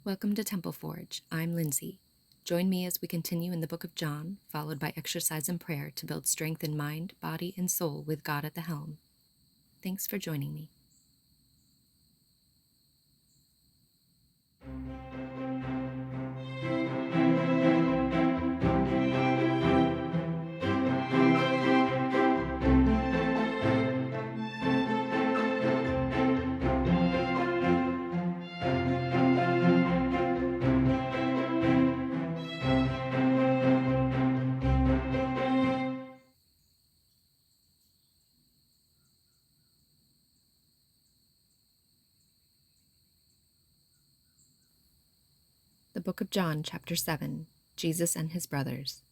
Welcome to Temple Forge. I'm Lindsay. Join me as we continue in the book of John, followed by exercise and prayer to build strength in mind, body, and soul with God at the helm. Thanks for joining me. The book of John, chapter 7, Jesus and his brothers.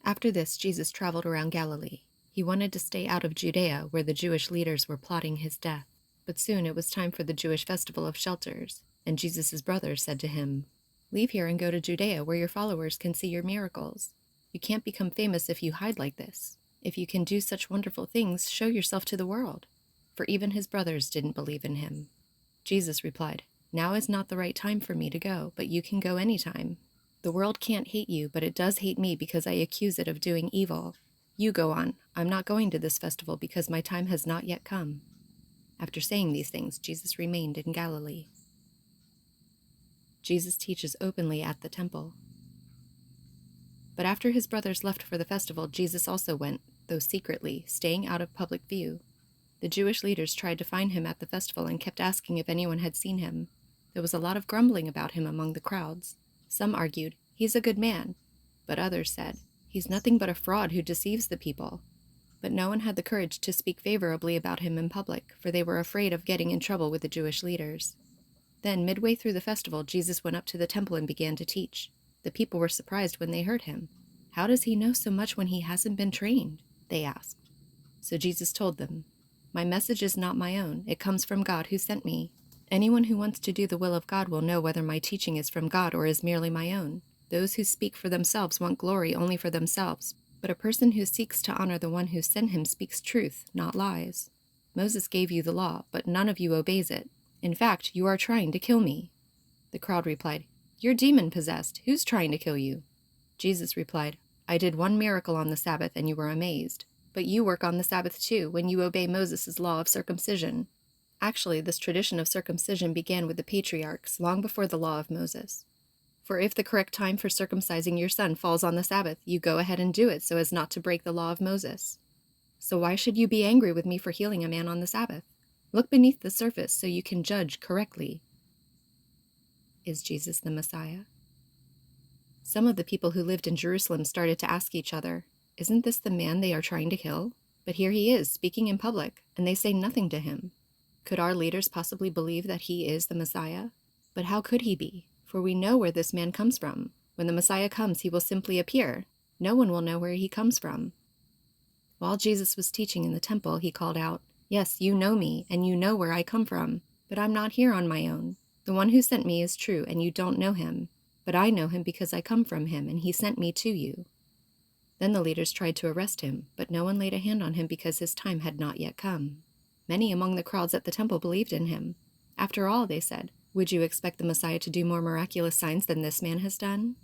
After this, Jesus traveled around Galilee. He wanted to stay out of Judea, where the Jewish leaders were plotting his death. But soon it was time for the Jewish festival of shelters, and Jesus' brothers said to him, "Leave here and go to Judea, where your followers can see your miracles. You can't become famous if you hide like this. If you can do such wonderful things, show yourself to the world." For even his brothers didn't believe in him. Jesus replied, "Now is not the right time for me to go, but you can go any time. The world can't hate you, but it does hate me because I accuse it of doing evil. You go on. I'm not going to this festival because my time has not yet come." After saying these things, Jesus remained in Galilee. Jesus teaches openly at the temple. But after his brothers left for the festival, Jesus also went, though secretly, staying out of public view. The Jewish leaders tried to find him at the festival and kept asking if anyone had seen him. There was a lot of grumbling about him among the crowds. Some argued, "He's a good man," but others said, "He's nothing but a fraud who deceives the people." But no one had the courage to speak favorably about him in public, for they were afraid of getting in trouble with the Jewish leaders. Then, midway through the festival, Jesus went up to the temple and began to teach. The people were surprised when they heard him. "How does he know so much when he hasn't been trained?" they asked. So Jesus told them, "My message is not my own. It comes from God who sent me. Anyone who wants to do the will of God will know whether my teaching is from God or is merely my own. Those who speak for themselves want glory only for themselves, but a person who seeks to honor the one who sent him speaks truth, not lies. Moses gave you the law, but none of you obeys it. In fact, you are trying to kill me." The crowd replied, "You're demon-possessed. Who's trying to kill you?" Jesus replied, "I did one miracle on the Sabbath and you were amazed. But you work on the Sabbath too, when you obey Moses' law of circumcision. Actually, this tradition of circumcision began with the patriarchs, long before the law of Moses. For if the correct time for circumcising your son falls on the Sabbath, you go ahead and do it so as not to break the law of Moses. So why should you be angry with me for healing a man on the Sabbath? Look beneath the surface so you can judge correctly." Is Jesus the Messiah? Some of the people who lived in Jerusalem started to ask each other, "Isn't this the man they are trying to kill? But here he is, speaking in public, and they say nothing to him. Could our leaders possibly believe that he is the Messiah? But how could he be? For we know where this man comes from. When the Messiah comes, he will simply appear. No one will know where he comes from." While Jesus was teaching in the temple, he called out, "Yes, you know me, and you know where I come from. But I'm not here on my own. The one who sent me is true, and you don't know him. But I know him because I come from him, and he sent me to you." Then the leaders tried to arrest him, but no one laid a hand on him because his time had not yet come. Many among the crowds at the temple believed in him. "After all," they said, "would you expect the Messiah to do more miraculous signs than this man has done?"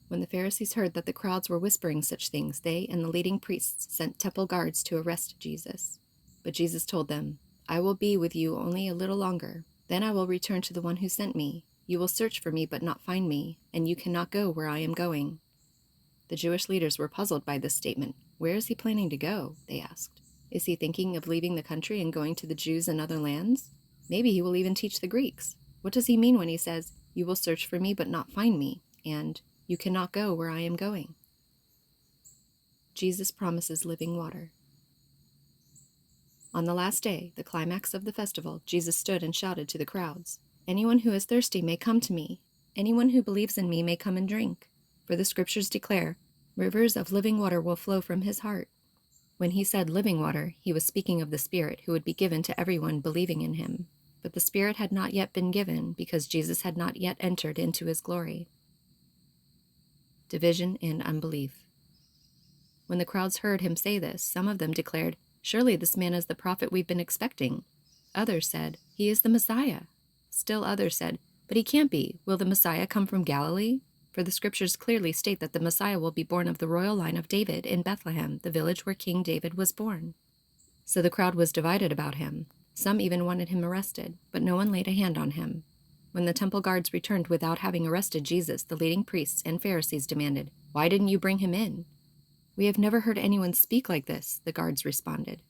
When the Pharisees heard that the crowds were whispering such things, they and the leading priests sent temple guards to arrest Jesus. But Jesus told them, "I will be with you only a little longer. Then I will return to the one who sent me. You will search for me but not find me, and you cannot go where I am going." The Jewish leaders were puzzled by this statement. "Where is he planning to go?" they asked. "Is he thinking of leaving the country and going to the Jews in other lands? Maybe he will even teach the Greeks. What does he mean when he says, 'You will search for me but not find me,' and 'You cannot go where I am going'?" Jesus promises living water. On the last day, the climax of the festival, Jesus stood and shouted to the crowds, "Anyone who is thirsty may come to me. Anyone who believes in me may come and drink. For the scriptures declare, rivers of living water will flow from his heart." When he said living water, he was speaking of the Spirit who would be given to everyone believing in him. But the Spirit had not yet been given because Jesus had not yet entered into his glory. Division and unbelief. When the crowds heard him say this, some of them declared, "Surely this man is the prophet we've been expecting." Others said, "He is the Messiah." Still others said, But he can't be. Will the Messiah come from Galilee? For the scriptures clearly state that the Messiah will be born of the royal line of David in Bethlehem, the village where King David was born. So the crowd was divided about him. Some even wanted him arrested, but no one laid a hand on him. When the temple guards returned without having arrested Jesus, the leading priests and Pharisees demanded, "Why didn't you bring him in?" "We have never heard anyone speak like this," the guards responded.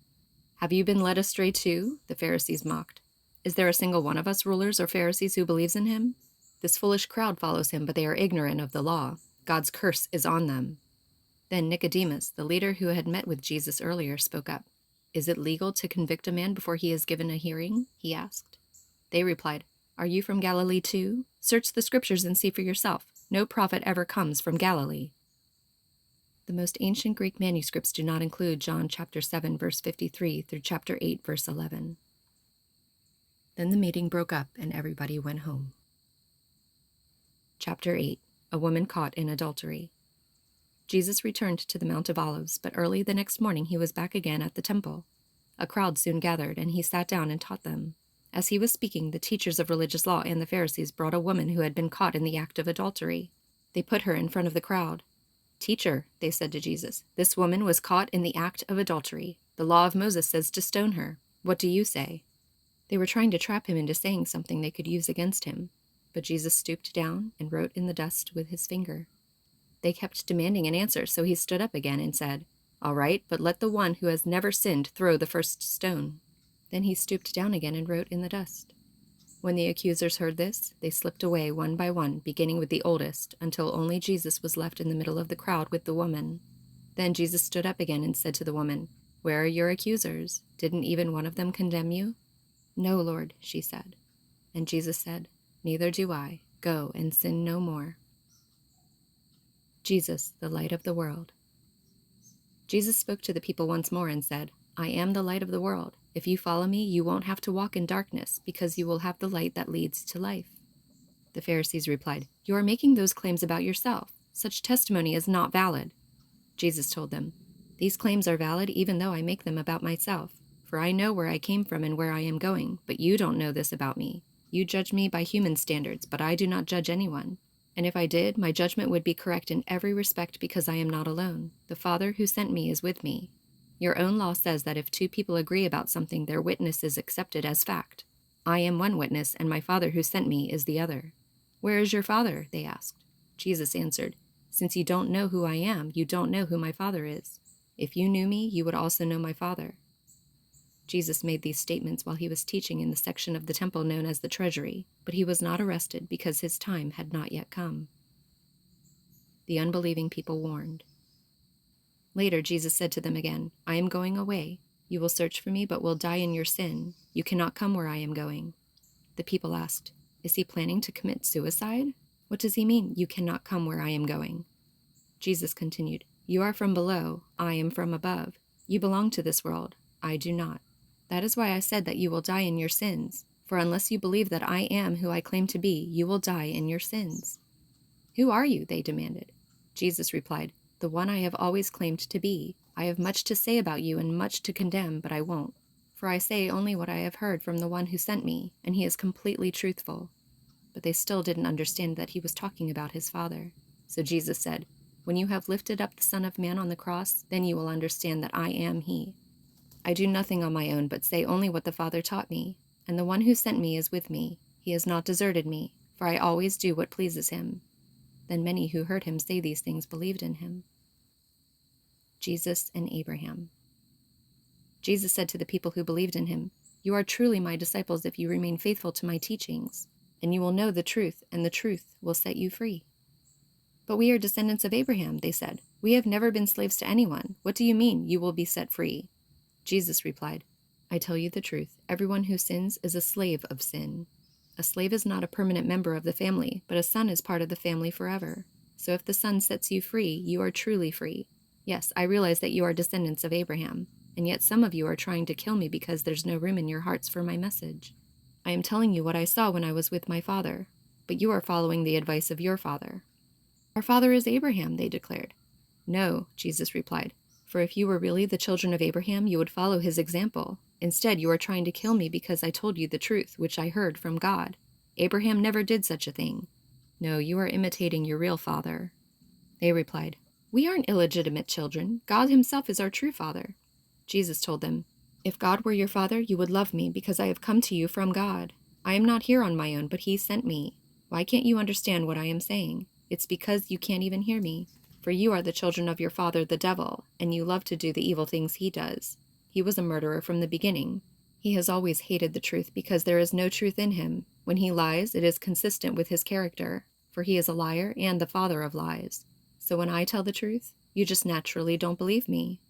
"Have you been led astray too?" the Pharisees mocked. "Is there a single one of us rulers or Pharisees who believes in him? This foolish crowd follows him, but they are ignorant of the law. God's curse is on them." Then Nicodemus, the leader who had met with Jesus earlier, spoke up. "Is it legal to convict a man before he is given a hearing?" he asked. They replied, "Are you from Galilee too? Search the scriptures and see for yourself. No prophet ever comes from Galilee." The most ancient Greek manuscripts do not include John chapter 7, verse 53 through chapter 8, verse 11. Then the meeting broke up and everybody went home. Chapter 8. A woman caught in adultery. Jesus returned to the Mount of Olives, but early the next morning he was back again at the temple. A crowd soon gathered, and he sat down and taught them. As he was speaking, the teachers of religious law and the Pharisees brought a woman who had been caught in the act of adultery. They put her in front of the crowd. "Teacher," they said to Jesus, "this woman was caught in the act of adultery. The law of Moses says to stone her. What do you say?" They were trying to trap him into saying something they could use against him. But Jesus stooped down and wrote in the dust with his finger. They kept demanding an answer, so he stood up again and said, "All right, but let the one who has never sinned throw the first stone." Then he stooped down again and wrote in the dust. When the accusers heard this, they slipped away one by one, beginning with the oldest, until only Jesus was left in the middle of the crowd with the woman. Then Jesus stood up again and said to the woman, "Where are your accusers? Didn't even one of them condemn you?" "No, Lord," she said. And Jesus said, "Neither do I. Go and sin no more." Jesus, the light of the world. Jesus spoke to the people once more and said, "I am the light of the world. If you follow me, you won't have to walk in darkness, because you will have the light that leads to life." The Pharisees replied, "You are making those claims about yourself. Such testimony is not valid." Jesus told them, "These claims are valid even though I make them about myself. For I know where I came from and where I am going, but you don't know this about me. You judge me by human standards, but I do not judge anyone. And if I did, my judgment would be correct in every respect because I am not alone. The Father who sent me is with me. Your own law says that if two people agree about something, their witness is accepted as fact. I am one witness, and my Father who sent me is the other." "Where is your Father?" they asked. Jesus answered, "Since you don't know who I am, you don't know who my Father is. If you knew me, you would also know my Father." Jesus made these statements while he was teaching in the section of the temple known as the treasury, but he was not arrested because his time had not yet come. The unbelieving people warned. Later, Jesus said to them again, "I am going away. You will search for me, but will die in your sin. You cannot come where I am going." The people asked, "Is he planning to commit suicide? What does he mean, you cannot come where I am going?" Jesus continued, "You are from below, I am from above. You belong to this world, I do not. That is why I said that you will die in your sins, for unless you believe that I am who I claim to be, you will die in your sins." "Who are you?" they demanded. Jesus replied, "The one I have always claimed to be. I have much to say about you and much to condemn, but I won't. For I say only what I have heard from the one who sent me, and he is completely truthful." But they still didn't understand that he was talking about his Father. So Jesus said, "When you have lifted up the Son of Man on the cross, then you will understand that I am he. I do nothing on my own, but say only what the Father taught me, and the one who sent me is with me. He has not deserted me, for I always do what pleases him." Then many who heard him say these things believed in him. Jesus and Abraham. Jesus said to the people who believed in him, "You are truly my disciples if you remain faithful to my teachings, and you will know the truth, and the truth will set you free." "But we are descendants of Abraham," they said. "We have never been slaves to anyone. What do you mean, you will be set free?" Jesus replied, "I tell you the truth. Everyone who sins is a slave of sin. A slave is not a permanent member of the family, but a son is part of the family forever. So if the Son sets you free, you are truly free. Yes, I realize that you are descendants of Abraham, and yet some of you are trying to kill me because there's no room in your hearts for my message. I am telling you what I saw when I was with my father, but you are following the advice of your father." "Our father is Abraham," they declared. "No," Jesus replied. "For if you were really the children of Abraham, you would follow his example. Instead, you are trying to kill me because I told you the truth, which I heard from God. Abraham never did such a thing. No, you are imitating your real father." They replied, "We aren't illegitimate children. God himself is our true father." Jesus told them, "If God were your father, you would love me because I have come to you from God. I am not here on my own, but he sent me. Why can't you understand what I am saying? It's because you can't even hear me. For you are the children of your father, the devil, and you love to do the evil things he does. He was a murderer from the beginning. He has always hated the truth because there is no truth in him. When he lies, it is consistent with his character, for he is a liar and the father of lies. So when I tell the truth, you just naturally don't believe me.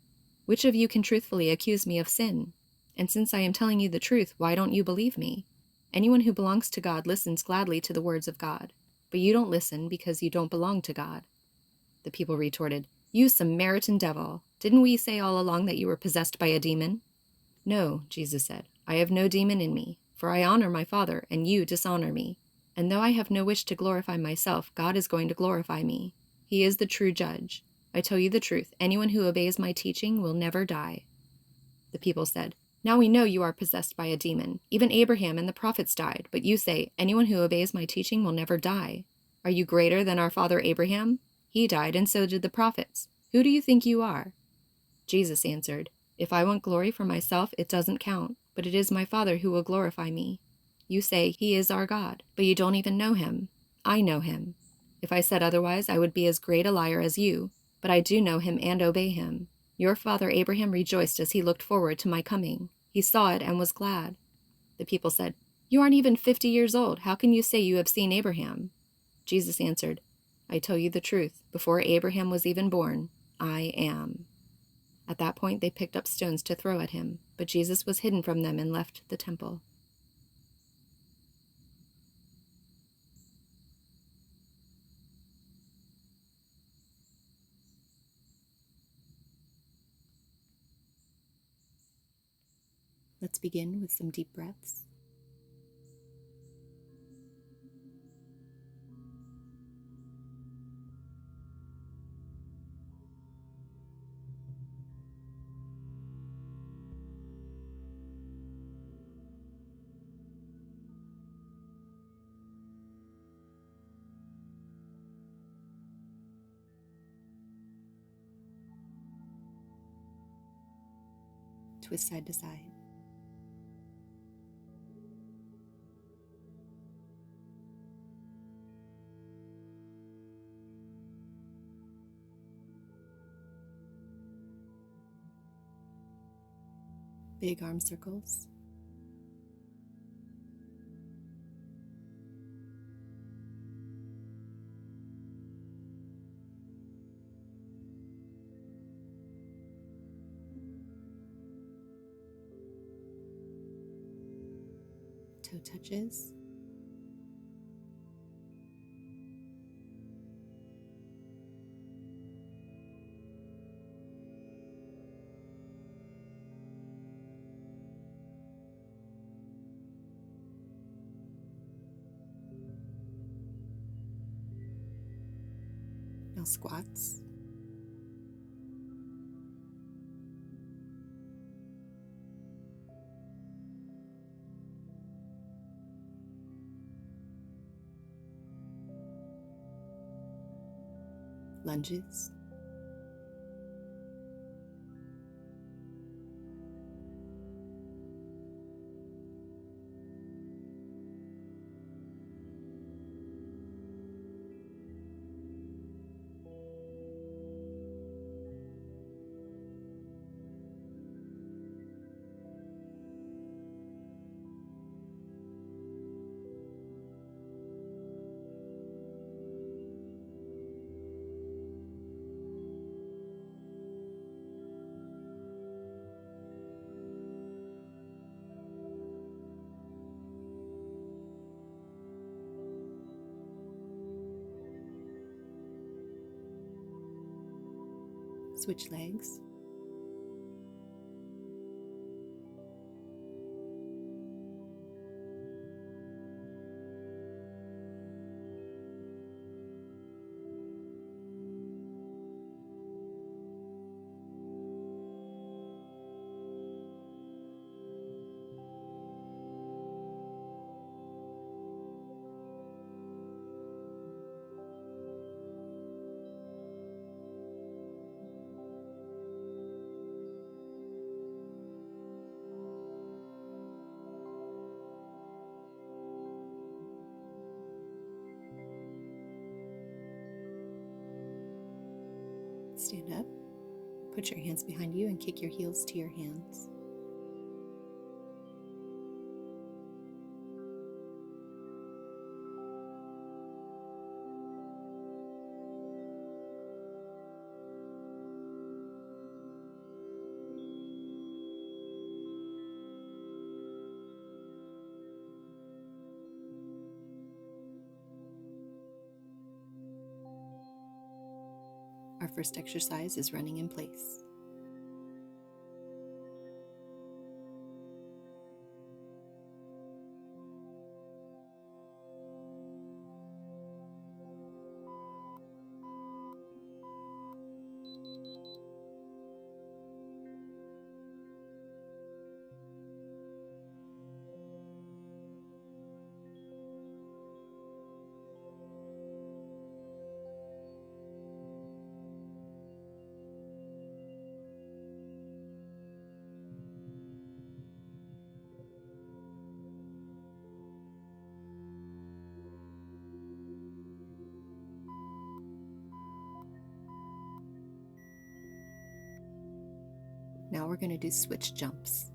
Which of you can truthfully accuse me of sin? And since I am telling you the truth, why don't you believe me? Anyone who belongs to God listens gladly to the words of God, but you don't listen because you don't belong to God." The people retorted, "You Samaritan devil! Didn't we say all along that you were possessed by a demon?" "No," Jesus said, "I have no demon in me, for I honor my Father, and you dishonor me. And though I have no wish to glorify myself, God is going to glorify me. He is the true judge. I tell you the truth, anyone who obeys my teaching will never die." The people said, "Now we know you are possessed by a demon. Even Abraham and the prophets died, but you say, 'Anyone who obeys my teaching will never die.' Are you greater than our father Abraham? He died, and so did the prophets. Who do you think you are?" Jesus answered, "If I want glory for myself, it doesn't count, but it is my Father who will glorify me. You say, 'He is our God,' but you don't even know him. I know him. If I said otherwise, I would be as great a liar as you, but I do know him and obey him. Your father Abraham rejoiced as he looked forward to my coming. He saw it and was glad." The people said, "You aren't even 50 years old. How can you say you have seen Abraham?" Jesus answered, "I tell you the truth. Before Abraham was even born, I am." At that point, they picked up stones to throw at him, but Jesus was hidden from them and left the temple. Let's begin with some deep breaths. Twist side to side. Big arm circles. Toe touches. Now squats. Lunges. Switch legs. stand up, put your hands behind you and kick your heels to your hands. Our first exercise is running in place. Now we're going to do switch jumps.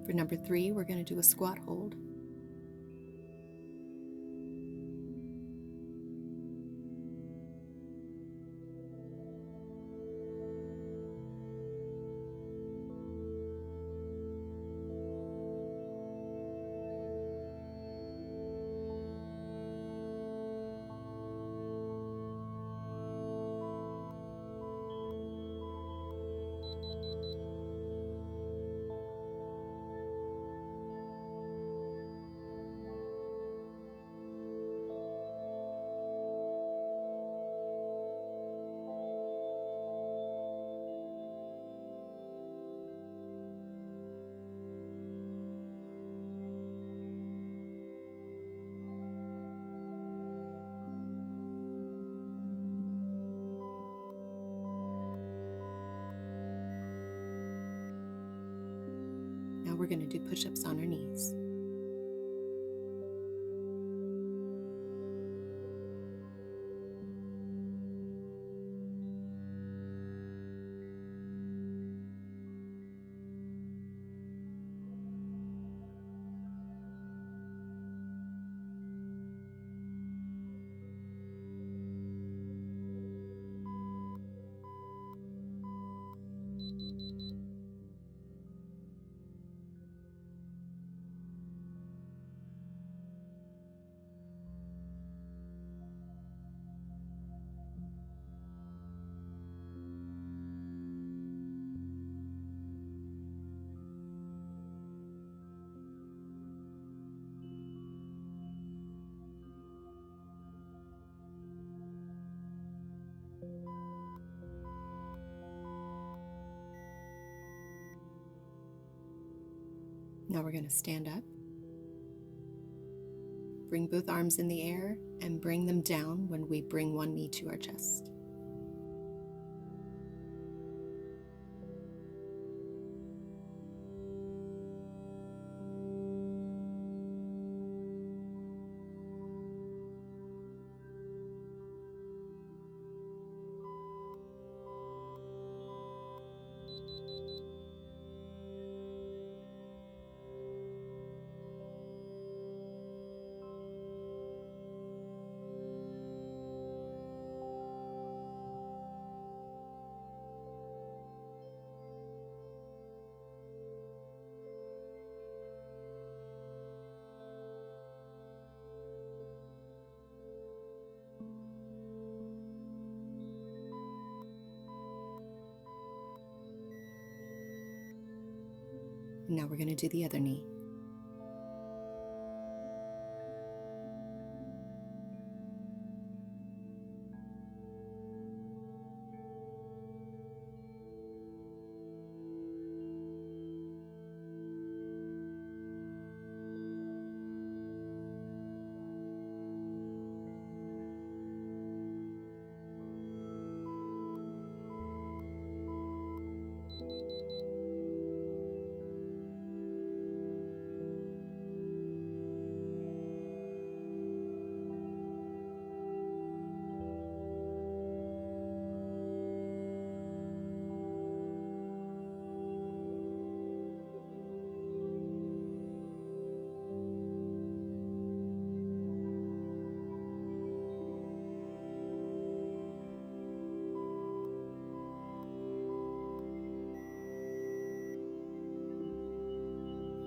For number 3, we're going to do a squat hold. Now we're going to do push-ups on our knees. Now we're going to stand up, bring both arms in the air, and bring them down when we bring one knee to our chest. And now we're going to do the other knee.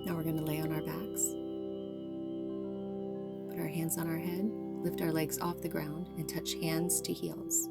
Now we're going to lay on our backs, put our hands on our head, lift our legs off the ground, and touch hands to heels.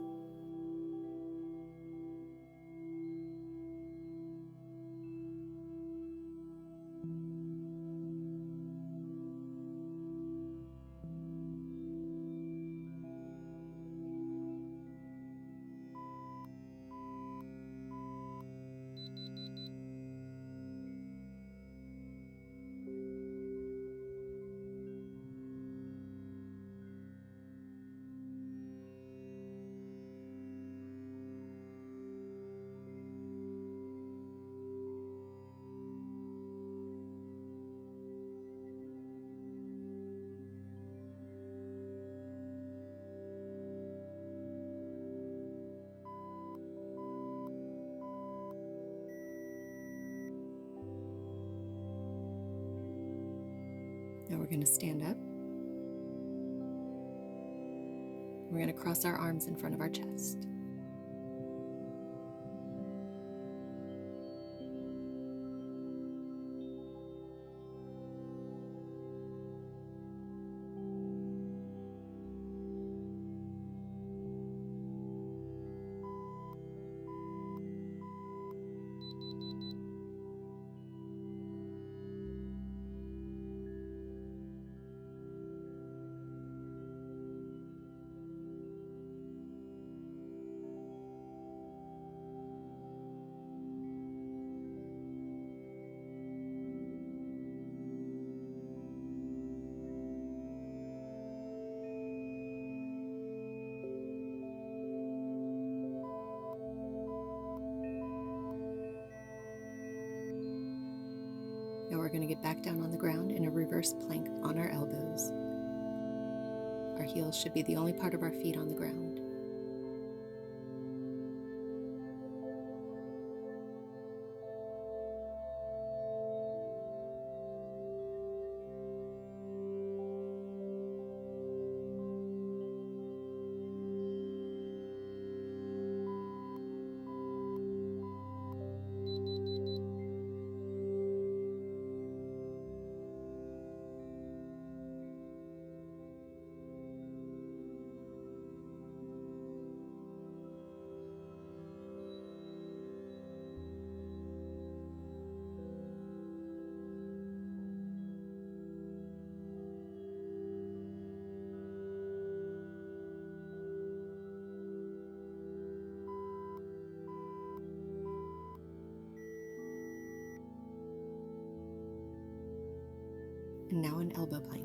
Now we're going to stand up. We're going to cross our arms in front of our chest. Now we're going to get back down on the ground in a reverse plank on our elbows. Our heels should be the only part of our feet on the ground. And now an elbow plank.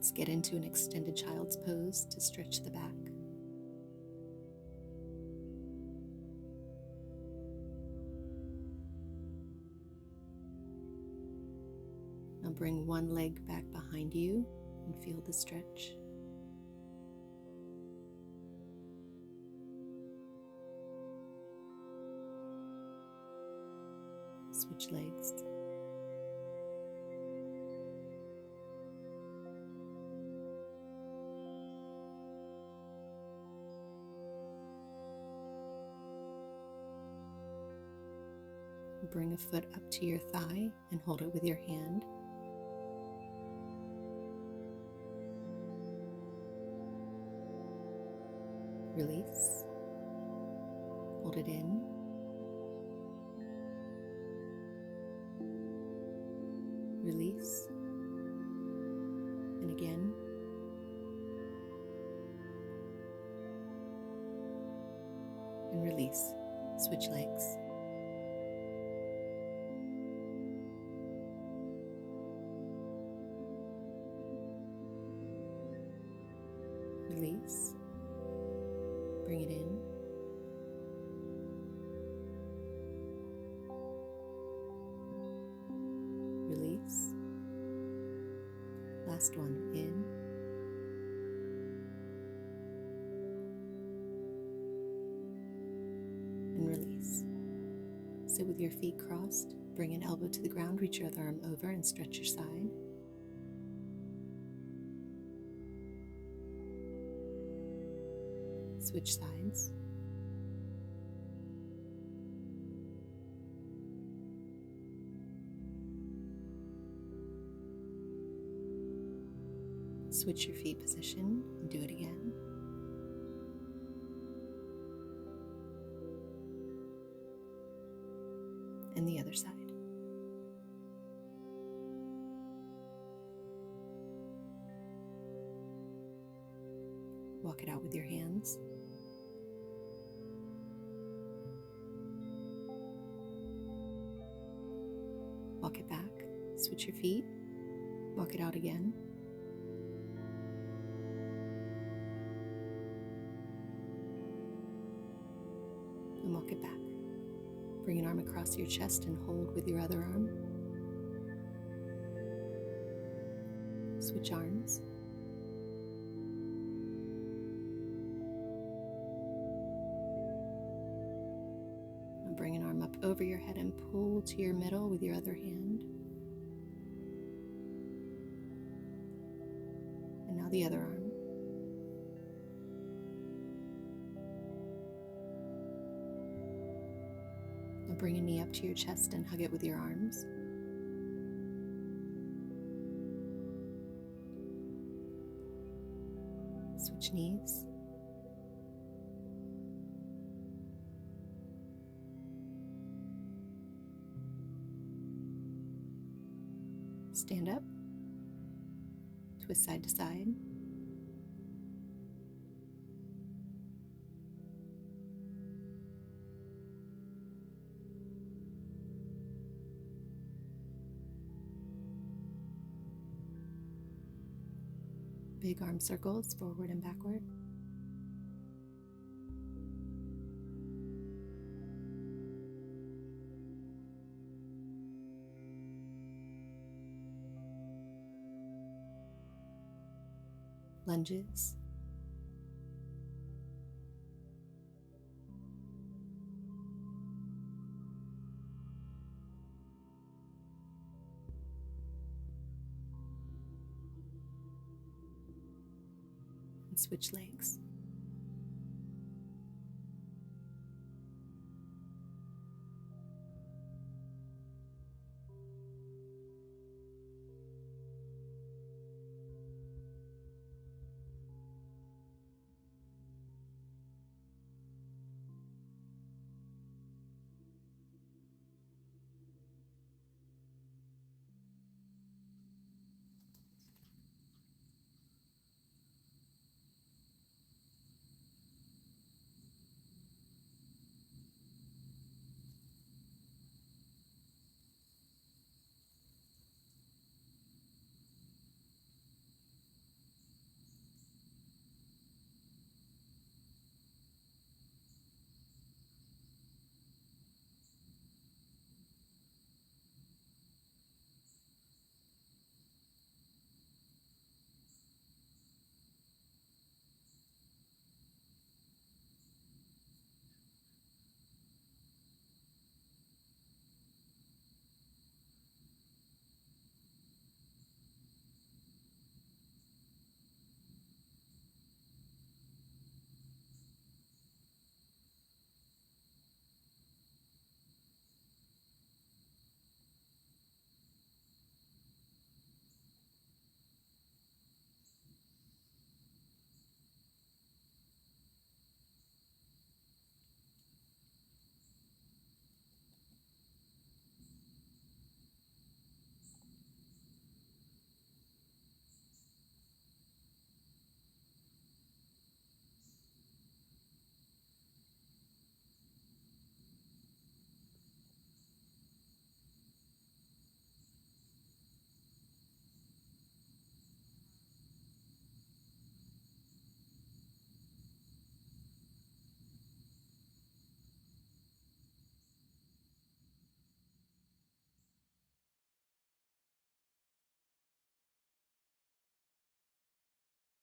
Let's get into an extended child's pose to stretch the back. Now bring one leg back behind you and feel the stretch. Switch legs. Bring a foot up to your thigh and hold it with your hand. Release. Hold it in. Release. And again. And release. Switch legs. Release. Bring it in. Release. Last one, in. And release. Sit with your feet crossed. Bring an elbow to the ground, reach your other arm over and stretch your side. Switch sides. Switch your feet position and do it again. And the other side. Walk it out with your hands. Walk it back. Switch your feet. Walk it out again. And walk it back. Bring an arm across your chest and hold with your other arm. Switch arms. And bring an arm up over your head and pull to your middle with your other hand. And now the other arm. Now bring a knee up to your chest and hug it with your arms. Switch knees. Stand up. Twist side to side. Big arm circles, forward and backward. Lunges. And switch legs.